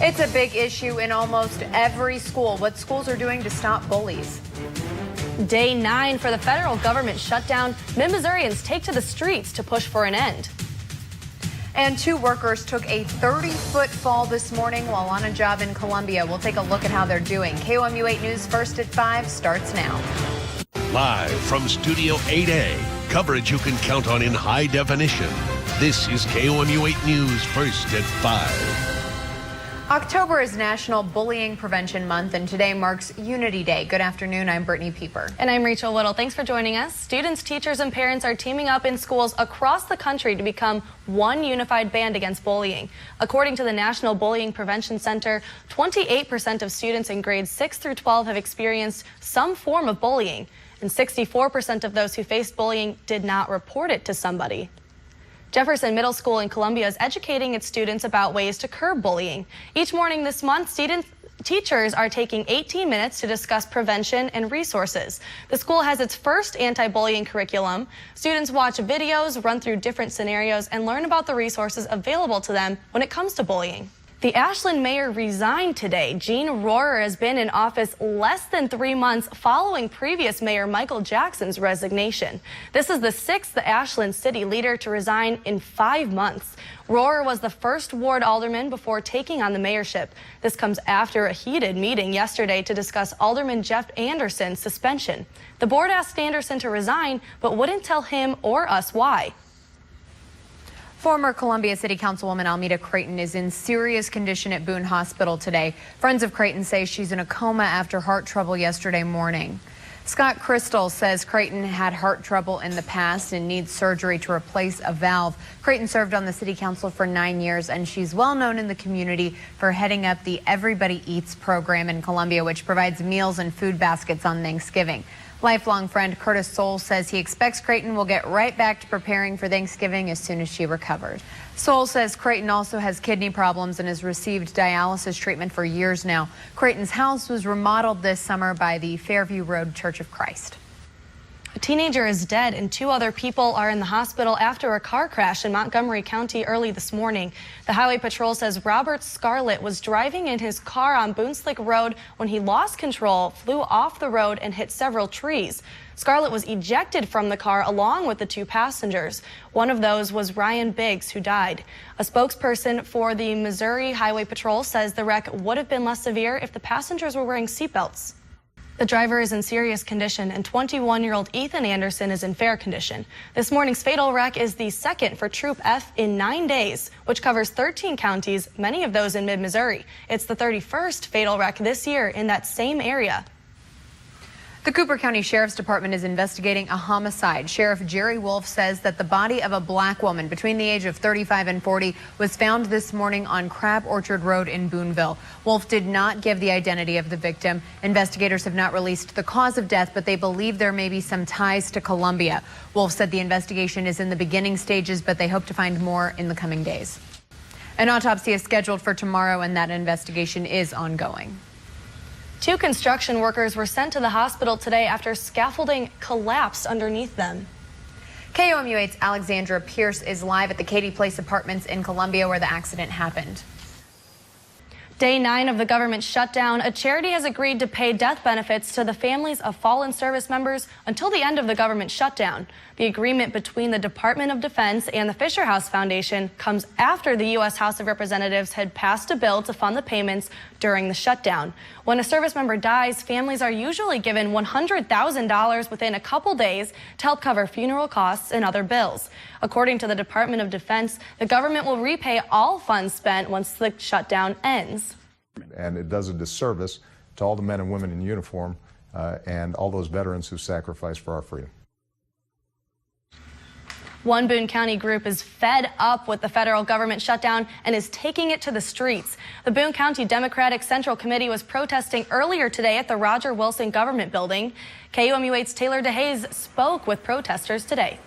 It's a big issue in almost every school. What schools are doing to stop bullies. Day 9 for the federal government shutdown. Mid-Missourians take to the streets to push for an end. And 2 workers took a 30-foot fall this morning while on a job in Columbia. We'll take a look at how they're doing. KOMU 8 News First at 5 starts now. Live from Studio 8A, coverage you can count on in high definition. This is KOMU 8 News First at 5. October is National Bullying Prevention Month, and today marks Unity Day. Good afternoon. I'm Brittany Pieper. And I'm Rachel Whittle. Thanks for joining us. Students, teachers, and parents are teaming up in schools across the country to become one unified band against bullying. According to the National Bullying Prevention Center, 28% of students in grades 6 through 12 have experienced some form of bullying, and 64% of those who faced bullying did not report it to somebody. Jefferson Middle School in Columbia is educating its students about ways to curb bullying. Each morning this month, teachers are taking 18 minutes to discuss prevention and resources. The school has its first anti-bullying curriculum. Students watch videos, run through different scenarios, and learn about the resources available to them when it comes to bullying. The Ashland mayor resigned today. Gene Rohrer has been in office less than 3 months following previous mayor Michael Jackson's resignation. This is the 6th Ashland city leader to resign in 5 months. Rohrer was the first ward alderman before taking on the mayorship. This comes after a heated meeting yesterday to discuss Alderman Jeff Anderson's suspension. The board asked Anderson to resign, but wouldn't tell him or us why. Former Columbia City Councilwoman Almeda Creighton is in serious condition at Boone Hospital today. Friends of Creighton say she's in a coma after heart trouble yesterday morning. Scott Crystal says Creighton had heart trouble in the past and needs surgery to replace a valve. Creighton served on the city council for 9 years, and she's well known in the community for heading up the Everybody Eats program in Columbia, which provides meals and food baskets on Thanksgiving. Lifelong friend Curtis Soule says he expects Creighton will get right back to preparing for Thanksgiving as soon as she recovers. Soule says Creighton also has kidney problems and has received dialysis treatment for years now. Creighton's house was remodeled this summer by the Fairview Road Church of Christ. A teenager is dead and 2 other people are in the hospital after a car crash in Montgomery County early this morning. The Highway Patrol says Robert Scarlett was driving in his car on Boonslick Road when he lost control, flew off the road, and hit several trees. Scarlett was ejected from the car along with the 2 passengers. One of those was Ryan Biggs, who died. A spokesperson for the Missouri Highway Patrol says the wreck would have been less severe if the passengers were wearing seatbelts. The driver is in serious condition, and 21-year-old Ethan Anderson is in fair condition. This morning's fatal wreck is the second for Troop F in 9 days, which covers 13 counties, many of those in mid-Missouri. It's the 31st fatal wreck this year in that same area. The Cooper County Sheriff's Department is investigating a homicide. Sheriff Jerry Wolf says that the body of a black woman between the age of 35 and 40 was found this morning on Crab Orchard Road in Booneville. Wolf did not give the identity of the victim. Investigators have not released the cause of death, but they believe there may be some ties to Columbia. Wolf said the investigation is in the beginning stages, but they hope to find more in the coming days. An autopsy is scheduled for tomorrow, and that investigation is ongoing. 2 construction workers were sent to the hospital today after scaffolding collapsed underneath them. KOMU 8's Alexandra Pierce is live at the Katy Place Apartments in Columbia where the accident happened. Day 9 of the government shutdown, a charity has agreed to pay death benefits to the families of fallen service members until the end of the government shutdown. The agreement between the Department of Defense and the Fisher House Foundation comes after the U.S. House of Representatives had passed a bill to fund the payments during the shutdown. When a service member dies, families are usually given $100,000 within a couple days to help cover funeral costs and other bills. According to the Department of Defense, the government will repay all funds spent once the shutdown ends. And it does a disservice to all the men and women in uniform and all those veterans who sacrificed for our freedom. One Boone County group is fed up with the federal government shutdown and is taking it to the streets. The Boone County Democratic Central Committee was protesting earlier today at the Roger Wilson Government Building. KOMU 8's Taylor DeHaze spoke with protesters today.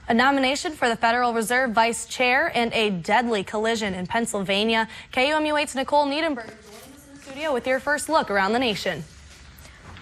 A nomination for the Federal Reserve Vice Chair and a deadly collision in Pennsylvania. KOMU 8's Nicole Niedenberg joins us in the studio with your first look around the nation.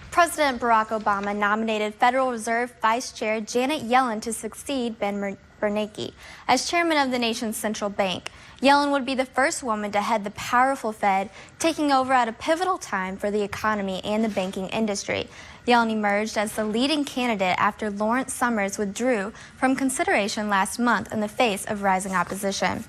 President Barack Obama nominated Federal Reserve Vice Chair Janet Yellen to succeed Ben Bernanke as chairman of the nation's central bank. Yellen would be the first woman to head the powerful Fed, taking over at a pivotal time for the economy and the banking industry. Yellen emerged as the leading candidate after Lawrence Summers withdrew from consideration last month in the face of rising opposition.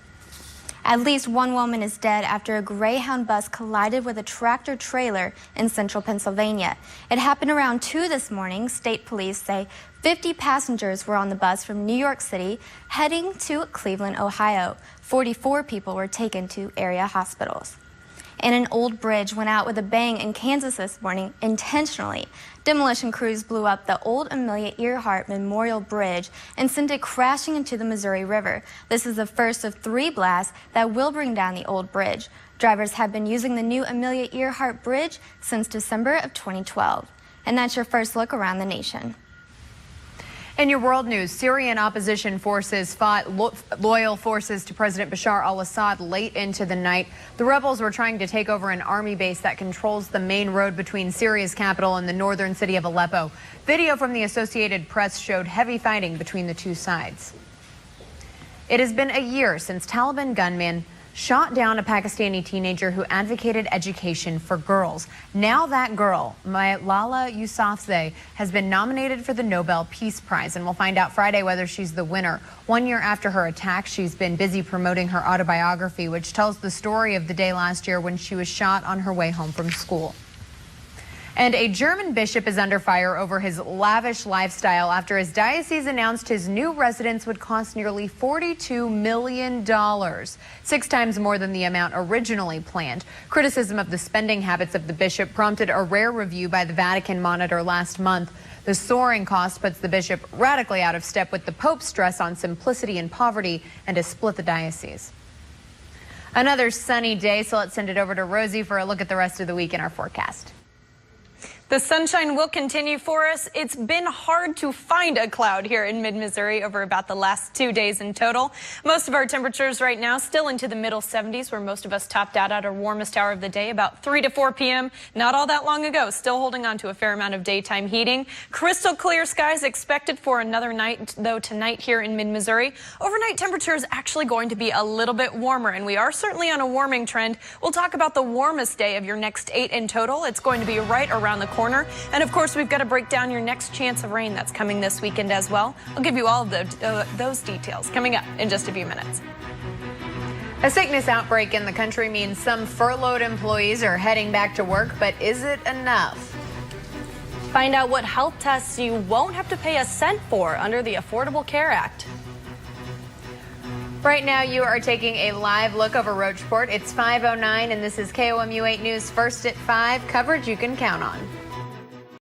At least one woman is dead after a Greyhound bus collided with a tractor trailer in central Pennsylvania. It happened around 2 this morning. State police say 50 passengers were on the bus from New York City heading to Cleveland, Ohio. 44 people were taken to area hospitals. And an old bridge went out with a bang in Kansas this morning intentionally. Demolition crews blew up the old Amelia Earhart Memorial Bridge and sent it crashing into the Missouri River. This is the first of 3 blasts that will bring down the old bridge. Drivers have been using the new Amelia Earhart Bridge since December of 2012. And that's your first look around the nation. In your world news, Syrian opposition forces fought loyal forces to President Bashar al-Assad late into the night. The rebels were trying to take over an army base that controls the main road between Syria's capital and the northern city of Aleppo. Video from the Associated Press showed heavy fighting between the two sides. It has been a year since Taliban gunmen shot down a Pakistani teenager who advocated education for girls. Now that girl, Malala Yousafzai, has been nominated for the Nobel Peace Prize, and we'll find out Friday whether she's the winner. 1 year after her attack, she's been busy promoting her autobiography, which tells the story of the day last year when she was shot on her way home from school. And a German bishop is under fire over his lavish lifestyle after his diocese announced his new residence would cost nearly $42 million, 6 times more than the amount originally planned. Criticism of the spending habits of the bishop prompted a rare review by the Vatican Monitor last month. The soaring cost puts the bishop radically out of step with the Pope's stress on simplicity and poverty and to split the diocese. Another sunny day, so let's send it over to Rosie for a look at the rest of the week in our forecast. The sunshine will continue for us. It's been hard to find a cloud here in mid-Missouri over about the last 2 days in total. Most of our temperatures right now still into the middle 70s, where most of us topped out at our warmest hour of the day about 3 to 4 p.m. Not all that long ago. Still holding on to a fair amount of daytime heating. Crystal clear skies expected for another night, though, tonight here in mid-Missouri. Overnight temperature is actually going to be a little bit warmer, and we are certainly on a warming trend. We'll talk about the warmest day of your next 8 in total. It's going to be right around the corner. And of course, we've got to break down your next chance of rain that's coming this weekend as well. I'll give you all of those details coming up in just a few minutes. A sickness outbreak in the country means some furloughed employees are heading back to work, but is it enough? Find out what health tests you won't have to pay a cent for under the Affordable Care Act. Right now, you are taking a live look over Rocheport. It's 5:09, and this is KOMU 8 News First at 5, coverage you can count on.